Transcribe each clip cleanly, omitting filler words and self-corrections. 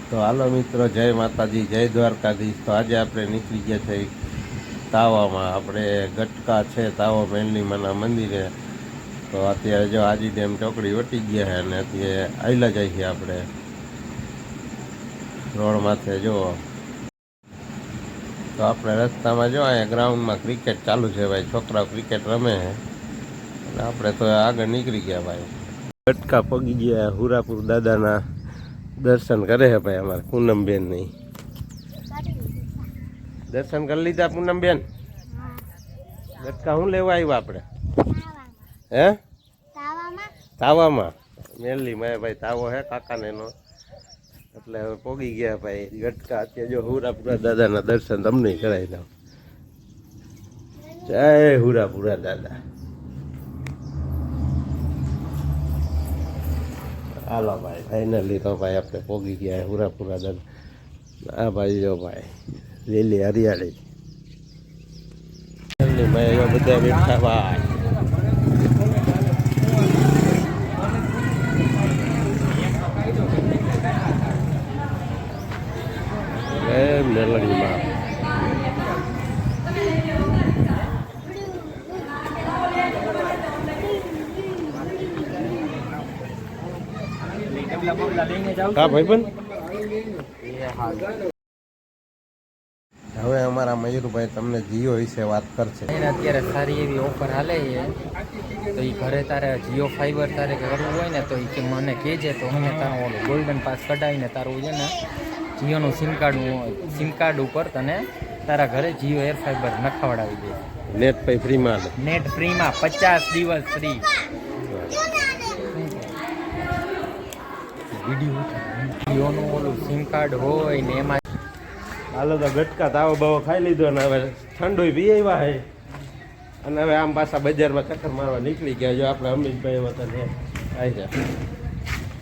તો હાલો મિત્રો, જય માતાજી, જય દ્વારકાધીશ. તો આજે આપણે નીકળી ગયા છે તાવામાં. આપણે ગટકા છે તાવો મેલનીમાના મંદિરે. તો અત્યારે જો આજી ડેમ ચોકડી વટી ગયા છે અને અત્યારે આયલા જાય છે આપણે રોડ માથે. જો તો આપણે રસ્તામાં જો અહીંયા ગ્રાઉન્ડમાં ક્રિકેટ ચાલુ છે ભાઈ, છોકરાઓ ક્રિકેટ રમે છે અને આપણે તો આગળ નીકળી ગયા ભાઈ. ગટકા પગી ગયા, હુરાપુર દાદાના દર્શન કરે છે ભાઈ. અમારે પૂનમબેન નહીં દર્શન કરી લીધા. પૂનમબેન ગટકા શું લેવા આવ્યા આપણે? હે તાવામાં મેલી મેં ભાઈ તાવો હે કાકાને એનો, એટલે હવે પોગી ગયા ભાઈ ગટકા. અત્યારે જો હુરાપુરા દાદાના દર્શન તમને કરાવી દઉં. જય હુરાપુરા દાદા. હાલો ભાઈ, ફાઇનલી તો ભાઈ આપણે પોગી ગયા હુરાપુરા દાદા. આ ભાઈ જો ભાઈ લીલી હરિયાળી મેં બધા બેઠા ભાઈ. મેલડીમાં હા ભાઈ બન. હવે અમારા મયુરભાઈ તમને જીઓ વિશે વાત કરશે. અત્યારે સારી એવી ઓફર હાલે છે, તો એ ઘરે તારે જીઓ ફાઈબર તારે કરવું હોય ને તો એ મને કહેજે, તો હું તારું ઓલું ગોલ્ડન પાસ કઢાવીને તારું છે ને જીઓનું સિમ કાર્ડ ઉપર તને તારા ઘરે જીઓ એર ફાઈબર નખાવડાવી દે. નેટ પે ફ્રીમાં? નેટ ફ્રીમાં 50 દિવસ ફ્રી. જીઓનું ઓલું સિમ કાર્ડ હોય ને એમાં. હાલો તો ગટકા તાવો બાવો ખાઈ લીધો અને હવે ઠંડુ પી આવ્યા છે અને હવે આમ પાછા બજારમાં ચક્કર મારવા નીકળી ગયા. જો આપણે અમિતભાઈ વતન આવી જાય.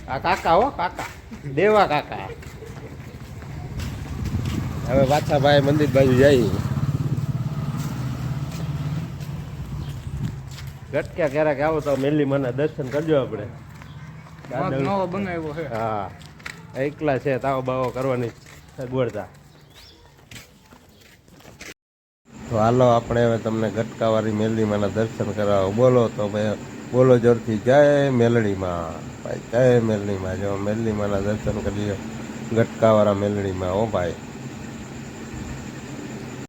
આ કાકા હો, કાકા દેવા કાકા. હવે પાછા ભાઈ મંદિર બાજુ જાય. ગટકા ક્યારેક આવો તો મેલી મને દર્શન કરજો. આપણે હા એકલા છે, તાવો બાવો કરવાની સગવડતા. તો હાલો આપણે હવે તમને ગટકાવાળી મેલડીમાંના દર્શન કરાવો. બોલો તો ભાઈ, બોલો જોરથી જય મેલડીમાં ભાઈ, જય મેલડીમાં. જો મેલડીમાંના દર્શન કરી ગટકાવાળા મેલડીમાં. ઓ ભાઈ